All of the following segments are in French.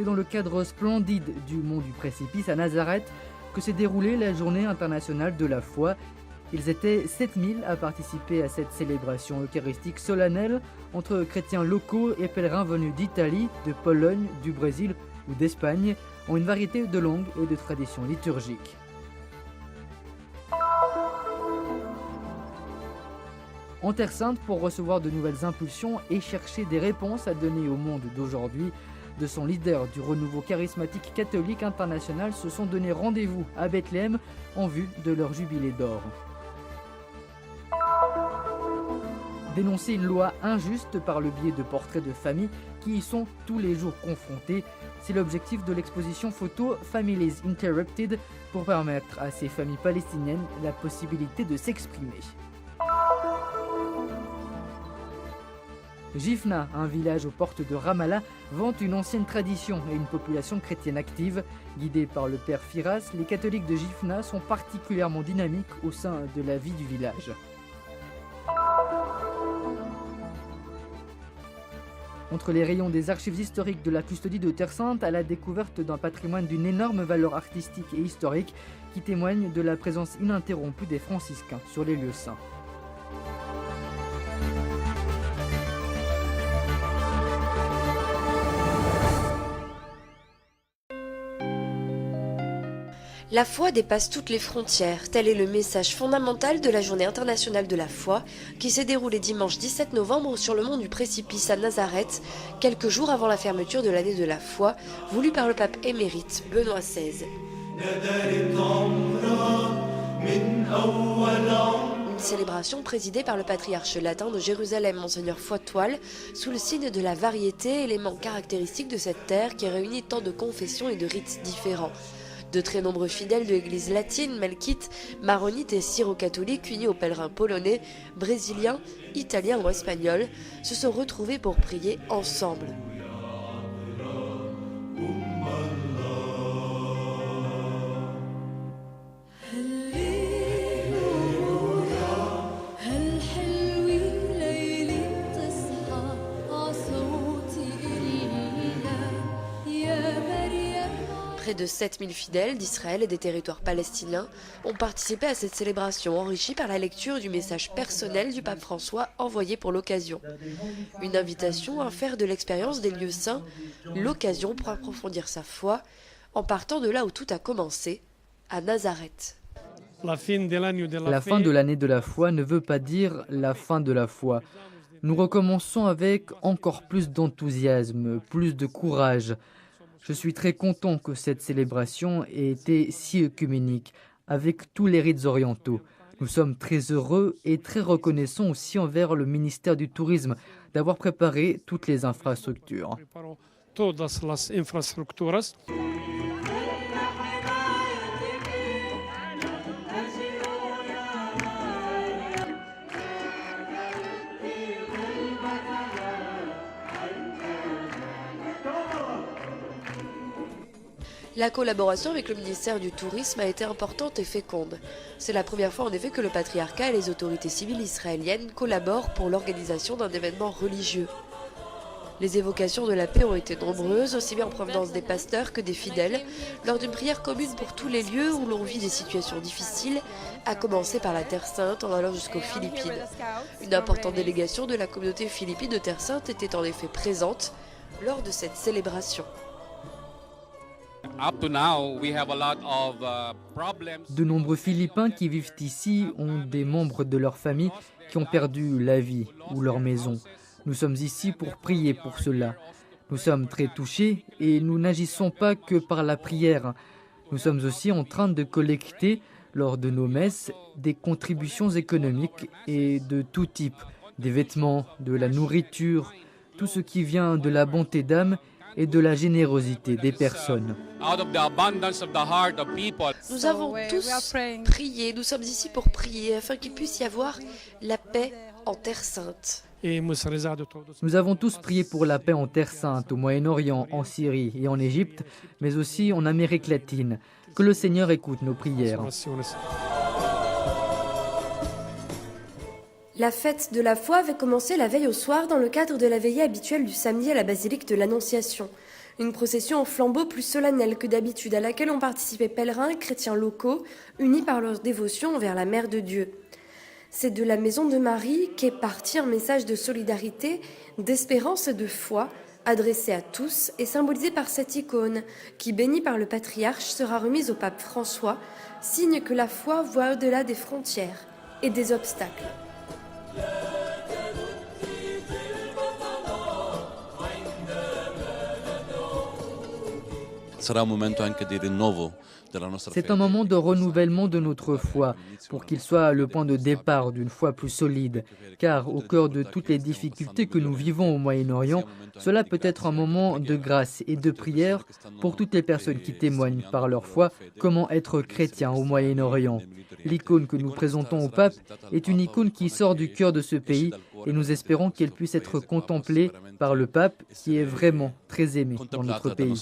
c'est dans le cadre splendide du Mont du Précipice à Nazareth que s'est déroulée la Journée internationale de la foi. Ils étaient 7000 à participer à cette célébration eucharistique solennelle entre chrétiens locaux et pèlerins venus d'Italie, de Pologne, du Brésil ou d'Espagne, en une variété de langues et de traditions liturgiques. En Terre Sainte, pour recevoir de nouvelles impulsions et chercher des réponses à donner au monde d'aujourd'hui, de son leader du renouveau charismatique catholique international se sont donné rendez-vous à Bethléem en vue de leur jubilé d'or. Dénoncer une loi injuste par le biais de portraits de familles qui y sont tous les jours confrontés, c'est l'objectif de l'exposition photo Families Interrupted pour permettre à ces familles palestiniennes la possibilité de s'exprimer. Jifna, un village aux portes de Ramallah, vante une ancienne tradition et une population chrétienne active. Guidés par le père Firas, les catholiques de Jifna sont particulièrement dynamiques au sein de la vie du village. Entre les rayons des archives historiques de la custodie de Terre Sainte à la découverte d'un patrimoine d'une énorme valeur artistique et historique qui témoigne de la présence ininterrompue des franciscains sur les lieux saints. La foi dépasse toutes les frontières, tel est le message fondamental de la Journée internationale de la foi qui s'est déroulée dimanche 17 novembre sur le mont du Précipice à Nazareth, quelques jours avant la fermeture de l'année de la foi, voulue par le pape émérite Benoît XVI. Une célébration présidée par le patriarche latin de Jérusalem, Monseigneur Foitoile, sous le signe de la variété, élément caractéristique de cette terre qui réunit tant de confessions et de rites différents. De très nombreux fidèles de l'église latine, melkite, maronite et syro-catholiques unis aux pèlerins polonais, brésiliens, italiens ou espagnols se sont retrouvés pour prier ensemble. Près de 7000 fidèles d'Israël et des territoires palestiniens ont participé à cette célébration enrichie par la lecture du message personnel du pape François envoyé pour l'occasion. Une invitation à faire de l'expérience des lieux saints l'occasion pour approfondir sa foi en partant de là où tout a commencé, à Nazareth. La fin de l'année de la foi ne veut pas dire la fin de la foi. Nous recommençons avec encore plus d'enthousiasme, plus de courage. Je suis très content que cette célébration ait été si œcuménique, avec tous les rites orientaux. Nous sommes très heureux et très reconnaissants aussi envers le ministère du Tourisme d'avoir préparé toutes les infrastructures. La collaboration avec le ministère du Tourisme a été importante et féconde. C'est la première fois en effet que le patriarcat et les autorités civiles israéliennes collaborent pour l'organisation d'un événement religieux. Les évocations de la paix ont été nombreuses, aussi bien en provenance des pasteurs que des fidèles, lors d'une prière commune pour tous les lieux où l'on vit des situations difficiles, à commencer par la Terre Sainte en allant jusqu'aux Philippines. Une importante délégation de la communauté philippine de Terre Sainte était en effet présente lors de cette célébration. De nombreux Philippins qui vivent ici ont des membres de leur famille qui ont perdu la vie ou leur maison. Nous sommes ici pour prier pour cela. Nous sommes très touchés et nous n'agissons pas que par la prière. Nous sommes aussi en train de collecter, lors de nos messes, des contributions économiques et de tout type, des vêtements, de la nourriture, tout ce qui vient de la bonté d'âme et de la générosité des personnes. Nous avons tous prié, nous sommes ici pour prier afin qu'il puisse y avoir la paix en Terre Sainte. Nous avons tous prié pour la paix en Terre Sainte, au Moyen-Orient, en Syrie et en Égypte, mais aussi en Amérique latine. Que le Seigneur écoute nos prières. La fête de la foi avait commencé la veille au soir dans le cadre de la veillée habituelle du samedi à la basilique de l'Annonciation. Une procession au flambeau plus solennelle que d'habitude, à laquelle ont participé pèlerins et chrétiens locaux, unis par leur dévotion envers la Mère de Dieu. C'est de la Maison de Marie qu'est parti un message de solidarité, d'espérance et de foi, adressé à tous et symbolisé par cette icône, qui, bénie par le patriarche, sera remise au pape François, signe que la foi voit au-delà des frontières et des obstacles. C'est un moment de renouvellement de notre foi, pour qu'il soit le point de départ d'une foi plus solide. Car au cœur de toutes les difficultés que nous vivons au Moyen-Orient, cela peut être un moment de grâce et de prière pour toutes les personnes qui témoignent par leur foi comment être chrétien au Moyen-Orient. L'icône que nous présentons au pape est une icône qui sort du cœur de ce pays et nous espérons qu'elle puisse être contemplée par le pape qui est vraiment très aimé dans notre pays.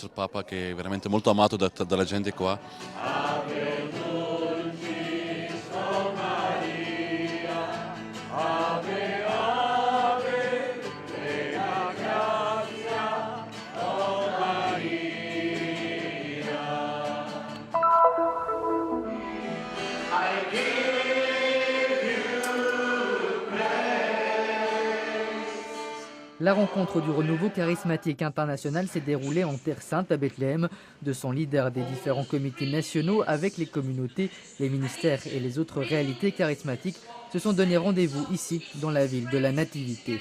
La rencontre du renouveau charismatique international s'est déroulée en Terre Sainte à Bethléem, de son leader des différents comités nationaux avec les communautés, les ministères et les autres réalités charismatiques se sont donné rendez-vous ici, dans la ville de la Nativité.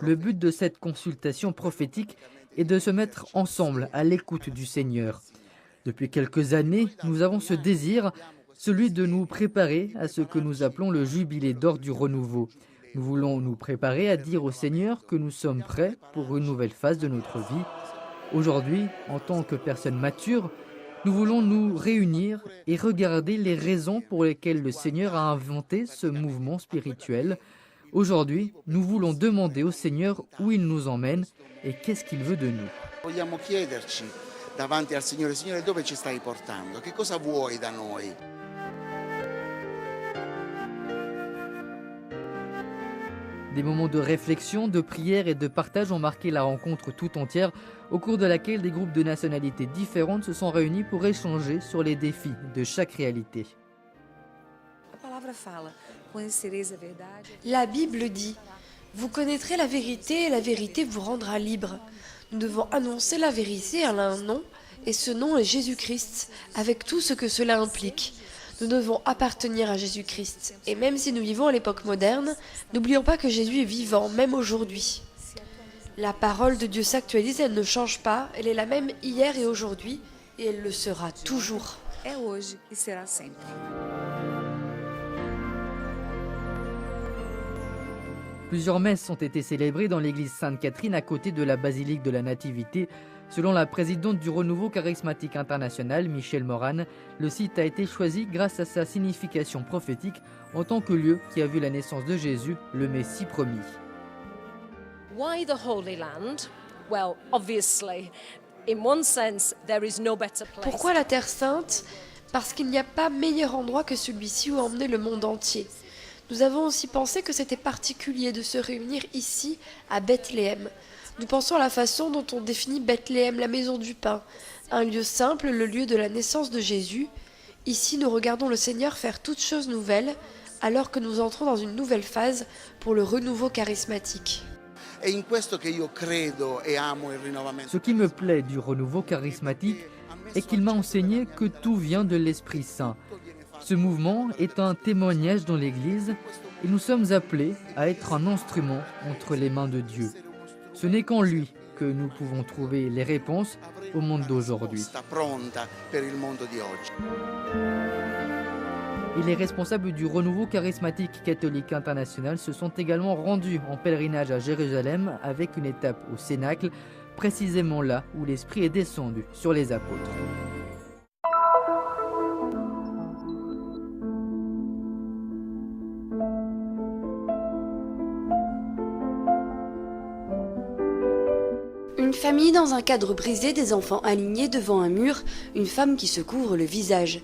Le but de cette consultation prophétique est de se mettre ensemble à l'écoute du Seigneur. Depuis quelques années, nous avons ce désir, celui de nous préparer à ce que nous appelons le jubilé d'or du renouveau. Nous voulons nous préparer à dire au Seigneur que nous sommes prêts pour une nouvelle phase de notre vie. Aujourd'hui, en tant que personnes matures, nous voulons nous réunir et regarder les raisons pour lesquelles le Seigneur a inventé ce mouvement spirituel. Aujourd'hui, nous voulons demander au Seigneur où il nous emmène et qu'est-ce qu'il veut de nous. Vogliamo chiederci davanti al Signore, Signore, dove ci stai portando? Che cosa vuoi da noi? Des moments de réflexion, de prière et de partage ont marqué la rencontre tout entière, au cours de laquelle des groupes de nationalités différentes se sont réunis pour échanger sur les défis de chaque réalité. La Bible dit « Vous connaîtrez la vérité et la vérité vous rendra libre ». Nous devons annoncer la vérité à un nom, et ce nom est Jésus-Christ, avec tout ce que cela implique. Nous devons appartenir à Jésus-Christ. Et même si nous vivons à l'époque moderne, n'oublions pas que Jésus est vivant, même aujourd'hui. La parole de Dieu s'actualise, elle ne change pas, elle est la même hier et aujourd'hui, et elle le sera toujours. Plusieurs messes ont été célébrées dans l'église Sainte-Catherine à côté de la basilique de la Nativité. Selon la présidente du Renouveau charismatique international, Michèle Moran, le site a été choisi grâce à sa signification prophétique en tant que lieu qui a vu la naissance de Jésus, le Messie promis. Why the Holy Land? Well, obviously, in one sense, there is no better place. Pourquoi la Terre Sainte? Parce qu'il n'y a pas meilleur endroit que celui-ci où emmener le monde entier. Nous avons aussi pensé que c'était particulier de se réunir ici, à Bethléem. Nous pensons à la façon dont on définit Bethléem, la maison du pain, un lieu simple, le lieu de la naissance de Jésus. Ici, nous regardons le Seigneur faire toutes choses nouvelles, alors que nous entrons dans une nouvelle phase pour le renouveau charismatique. Ce qui me plaît du renouveau charismatique est qu'il m'a enseigné que tout vient de l'Esprit Saint. Ce mouvement est un témoignage dans l'Église et nous sommes appelés à être un instrument entre les mains de Dieu. Ce n'est qu'en lui que nous pouvons trouver les réponses au monde d'aujourd'hui. Et les responsables du Renouveau charismatique catholique international se sont également rendus en pèlerinage à Jérusalem avec une étape au Cénacle, précisément là où l'Esprit est descendu sur les apôtres. Une famille dans un cadre brisé, des enfants alignés devant un mur, une femme qui se couvre le visage.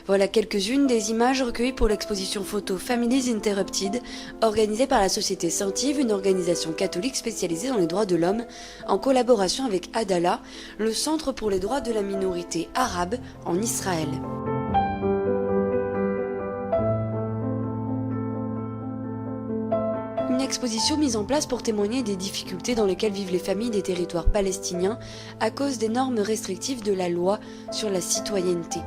Voilà quelques-unes des images recueillies pour l'exposition photo Families Interrupted, organisée par la Société Saint-Yves, une organisation catholique spécialisée dans les droits de l'homme, en collaboration avec Adala, le Centre pour les droits de la minorité arabe en Israël. Une exposition mise en place pour témoigner des difficultés dans lesquelles vivent les familles des territoires palestiniens à cause des normes restrictives de la loi sur la citoyenneté.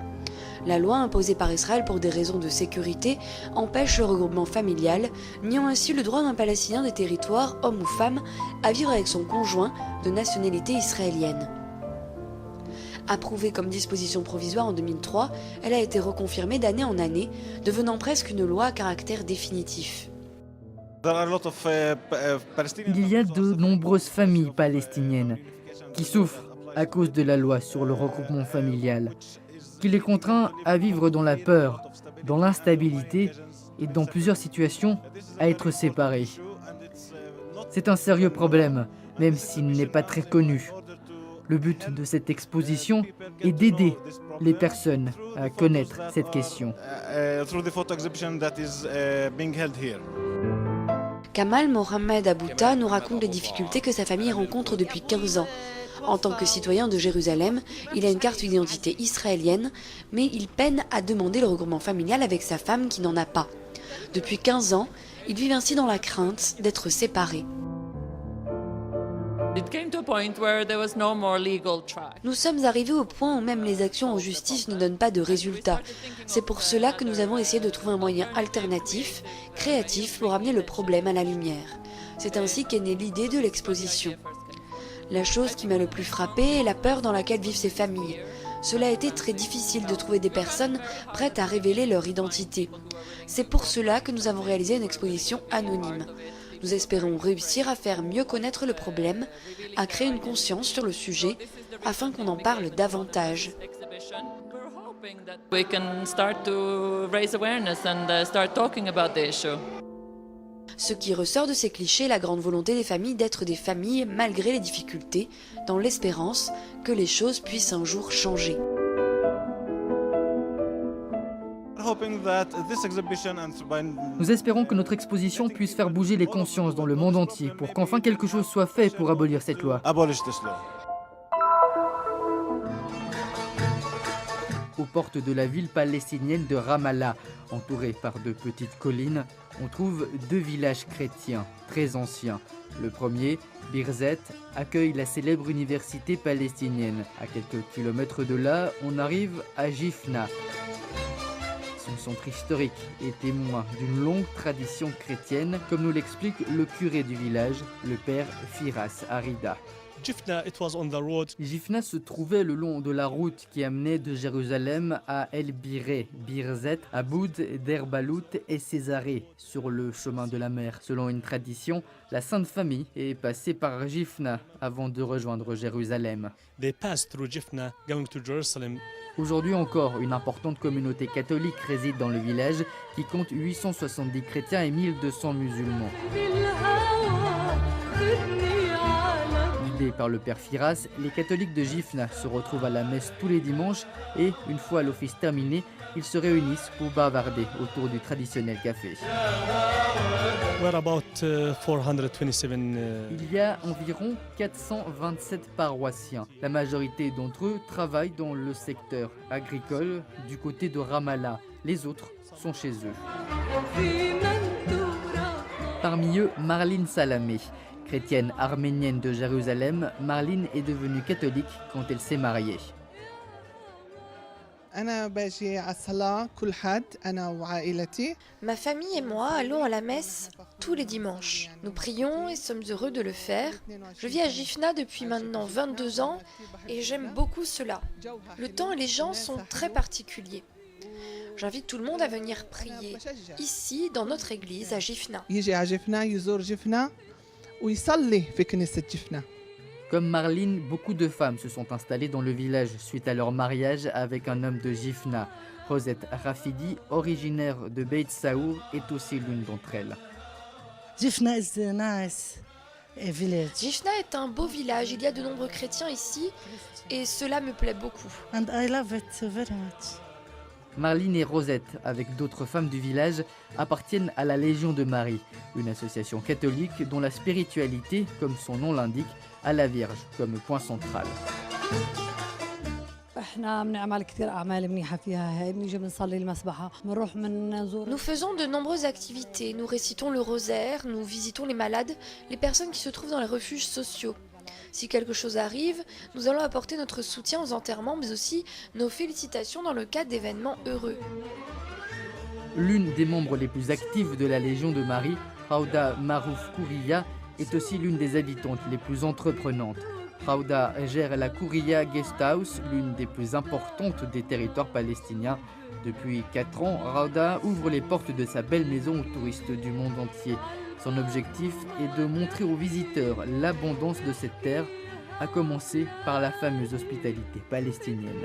La loi imposée par Israël pour des raisons de sécurité empêche le regroupement familial, niant ainsi le droit d'un Palestinien des territoires, homme ou femme, à vivre avec son conjoint de nationalité israélienne. Approuvée comme disposition provisoire en 2003, elle a été reconfirmée d'année en année, devenant presque une loi à caractère définitif. Il y a de nombreuses familles palestiniennes qui souffrent à cause de la loi sur le regroupement familial, qui les contraint à vivre dans la peur, dans l'instabilité et dans plusieurs situations à être séparés. C'est un sérieux problème, même s'il n'est pas très connu. Le but de cette exposition est d'aider les personnes à connaître cette question. Kamal Mohamed Abouta nous raconte les difficultés que sa famille rencontre depuis 15 ans. En tant que citoyen de Jérusalem, il a une carte d'identité israélienne, mais il peine à demander le regroupement familial avec sa femme qui n'en a pas. Depuis 15 ans, ils vivent ainsi dans la crainte d'être séparés. Nous sommes arrivés au point où même les actions en justice ne donnent pas de résultats. C'est pour cela que nous avons essayé de trouver un moyen alternatif, créatif, pour amener le problème à la lumière. C'est ainsi qu'est née l'idée de l'exposition. La chose qui m'a le plus frappée est la peur dans laquelle vivent ces familles. Cela a été très difficile de trouver des personnes prêtes à révéler leur identité. C'est pour cela que nous avons réalisé une exposition anonyme. Nous espérons réussir à faire mieux connaître le problème, à créer une conscience sur le sujet, afin qu'on en parle davantage. Ce qui ressort de ces clichés est la grande volonté des familles d'être des familles malgré les difficultés, dans l'espérance que les choses puissent un jour changer. Nous espérons que notre exposition puisse faire bouger les consciences dans le monde entier pour qu'enfin quelque chose soit fait pour abolir cette loi. Aux portes de la ville palestinienne de Ramallah, entourée par de petites collines, on trouve deux villages chrétiens très anciens. Le premier, Birzet, accueille la célèbre université palestinienne. À quelques kilomètres de là, on arrive à Jifna. Son centre historique est témoin d'une longue tradition chrétienne, comme nous l'explique le curé du village, le père Firas Arida. Jifna se trouvait le long de la route qui amenait de Jérusalem à El Biré, Birzet, Aboud, Derbalout et Césarée, sur le chemin de la mer. Selon une tradition, la Sainte Famille est passée par Jifna avant de rejoindre Jérusalem. Aujourd'hui encore, une importante communauté catholique réside dans le village qui compte 870 chrétiens et 1200 musulmans. Guidés par le père Firas, les catholiques de Jifna se retrouvent à la messe tous les dimanches et, une fois l'office terminé, ils se réunissent pour bavarder autour du traditionnel café. Il y a environ 427 paroissiens. La majorité d'entre eux travaillent dans le secteur agricole du côté de Ramallah. Les autres sont chez eux. Parmi eux, Marlene Salamé. Chrétienne arménienne de Jérusalem, Marlene est devenue catholique quand elle s'est mariée. Ma famille et moi allons à la messe tous les dimanches. Nous prions et sommes heureux de le faire. Je vis à Jifna depuis maintenant 22 ans et j'aime beaucoup cela. Le temps et les gens sont très particuliers. J'invite tout le monde à venir prier ici, dans notre église à Jifna. Comme Marlene, beaucoup de femmes se sont installées dans le village suite à leur mariage avec un homme de Jifna. Rosette Rafidi, originaire de Beit Saour, est aussi l'une d'entre elles. Jifna est un beau village, il y a de nombreux chrétiens ici et cela me plaît beaucoup. Marlene et Rosette, avec d'autres femmes du village, appartiennent à la Légion de Marie, une association catholique dont la spiritualité, comme son nom l'indique, a la Vierge comme point central. Nous faisons de nombreuses activités, nous récitons le rosaire, nous visitons les malades, les personnes qui se trouvent dans les refuges sociaux. Si quelque chose arrive, nous allons apporter notre soutien aux enterrements, mais aussi nos félicitations dans le cas d'événements heureux. L'une des membres les plus actives de la Légion de Marie, Rauda Marouf Kouriya, est aussi l'une des habitantes les plus entreprenantes. Rauda gère la Kouriya Guest House, l'une des plus importantes des territoires palestiniens. Depuis 4 ans, Rauda ouvre les portes de sa belle maison aux touristes du monde entier. Son objectif est de montrer aux visiteurs l'abondance de cette terre, à commencer par la fameuse hospitalité palestinienne.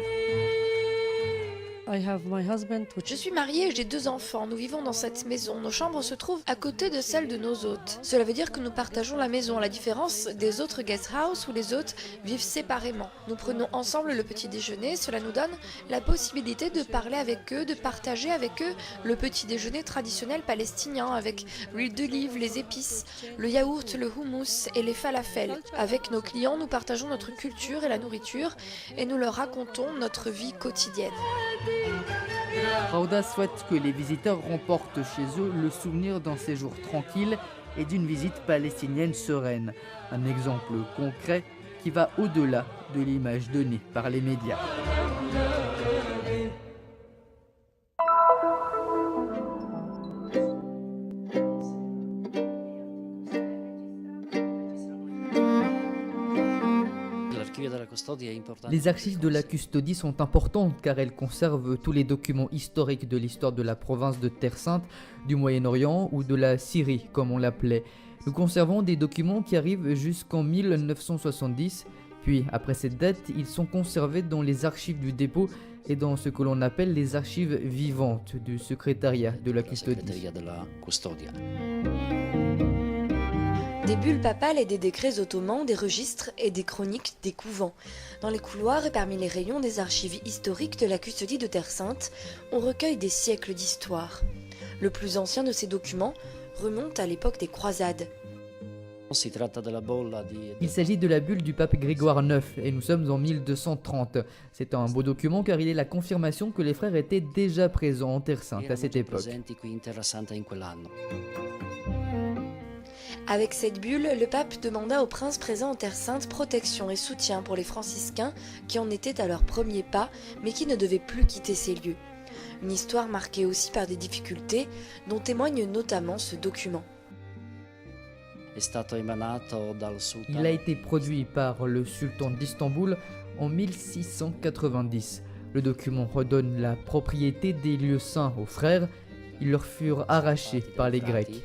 Je suis mariée et j'ai 2 enfants. Nous vivons dans cette maison. Nos chambres se trouvent à côté de celles de nos hôtes. Cela veut dire que nous partageons la maison, à la différence des autres guest house où les hôtes vivent séparément. Nous prenons ensemble le petit déjeuner. Cela nous donne la possibilité de parler avec eux, de partager avec eux le petit déjeuner traditionnel palestinien avec l'huile d'olive, les épices, le yaourt, le houmous et les falafels. Avec nos clients, nous partageons notre culture et la nourriture et nous leur racontons notre vie quotidienne. Rauda souhaite que les visiteurs remportent chez eux le souvenir d'un séjour tranquille et d'une visite palestinienne sereine. Un exemple concret qui va au-delà de l'image donnée par les médias. Les archives de la custodie sont importantes car elles conservent tous les documents historiques de l'histoire de la province de Terre Sainte, du Moyen-Orient ou de la Syrie comme on l'appelait. Nous conservons des documents qui arrivent jusqu'en 1970, puis après cette date, ils sont conservés dans les archives du dépôt et dans ce que l'on appelle les archives vivantes du secrétariat de la custodie. Des bulles papales et des décrets ottomans, des registres et des chroniques des couvents. Dans les couloirs et parmi les rayons des archives historiques de la custodie de Terre Sainte, on recueille des siècles d'histoire. Le plus ancien de ces documents remonte à l'époque des croisades. Il s'agit de la bulle du pape Grégoire IX et nous sommes en 1230. C'est un beau document car il est la confirmation que les frères étaient déjà présents en Terre Sainte à cette époque. Avec cette bulle, le pape demanda aux princes présents en Terre Sainte protection et soutien pour les franciscains qui en étaient à leur premier pas, mais qui ne devaient plus quitter ces lieux. Une histoire marquée aussi par des difficultés, dont témoigne notamment ce document. Il a été produit par le sultan d'Istanbul en 1690. Le document redonne la propriété des lieux saints aux frères. Ils leur furent arrachés par les Grecs.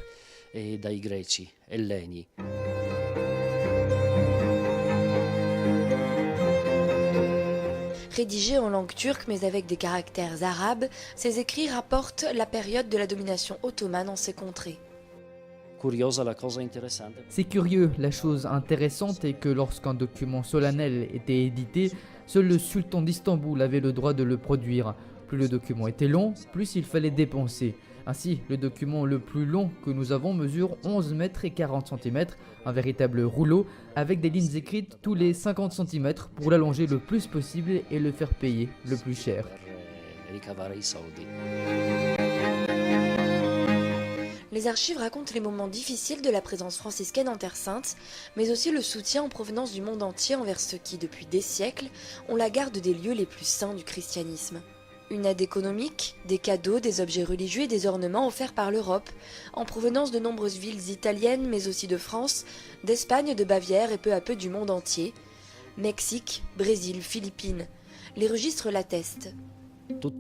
Rédigés en langue turque mais avec des caractères arabes, ces écrits rapportent la période de la domination ottomane en ces contrées. C'est curieux, la chose intéressante est que lorsqu'un document solennel était édité, seul le sultan d'Istanbul avait le droit de le produire. Plus le document était long, plus il fallait dépenser. Ainsi, le document le plus long que nous avons mesure 11 mètres et 40 cm, un véritable rouleau avec des lignes écrites tous les 50 cm pour l'allonger le plus possible et le faire payer le plus cher. Les archives racontent les moments difficiles de la présence franciscaine en Terre Sainte, mais aussi le soutien en provenance du monde entier envers ceux qui, depuis des siècles, ont la garde des lieux les plus saints du christianisme. Une aide économique, des cadeaux, des objets religieux et des ornements offerts par l'Europe, en provenance de nombreuses villes italiennes, mais aussi de France, d'Espagne, de Bavière et peu à peu du monde entier. Mexique, Brésil, Philippines. Les registres l'attestent. Tout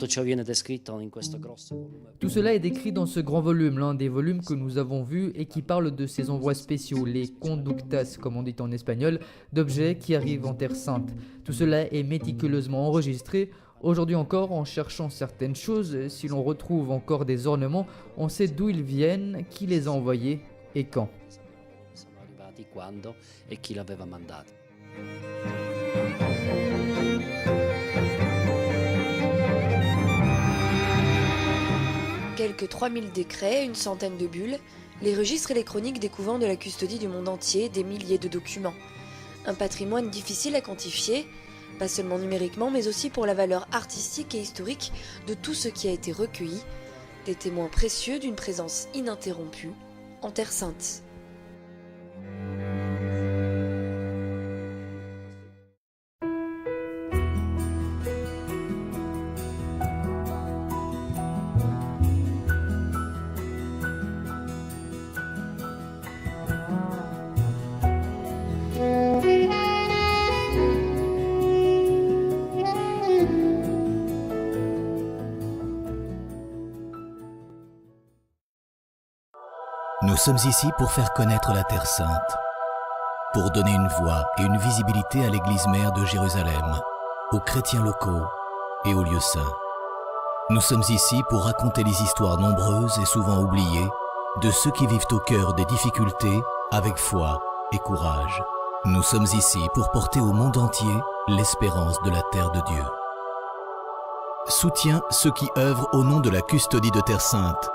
cela est décrit dans ce grand volume, l'un des volumes que nous avons vus et qui parle de ces envois spéciaux, les conductas, comme on dit en espagnol, d'objets qui arrivent en Terre Sainte. Tout cela est méticuleusement enregistré. Aujourd'hui encore, en cherchant certaines choses, si l'on retrouve encore des ornements, on sait d'où ils viennent, qui les a envoyés et quand. quando e chi l'aveva mandato. Quelques 3000 décrets, une centaine de bulles, les registres et les chroniques découvrant de la custodie du monde entier des milliers de documents. Un patrimoine difficile à quantifier, pas seulement numériquement, mais aussi pour la valeur artistique et historique de tout ce qui a été recueilli, des témoins précieux d'une présence ininterrompue en Terre Sainte. Nous sommes ici pour faire connaître la Terre Sainte, pour donner une voix et une visibilité à l'Église mère de Jérusalem, aux chrétiens locaux et aux lieux saints. Nous sommes ici pour raconter les histoires nombreuses et souvent oubliées de ceux qui vivent au cœur des difficultés avec foi et courage. Nous sommes ici pour porter au monde entier l'espérance de la terre de Dieu. Soutiens ceux qui œuvrent au nom de la custodie de Terre Sainte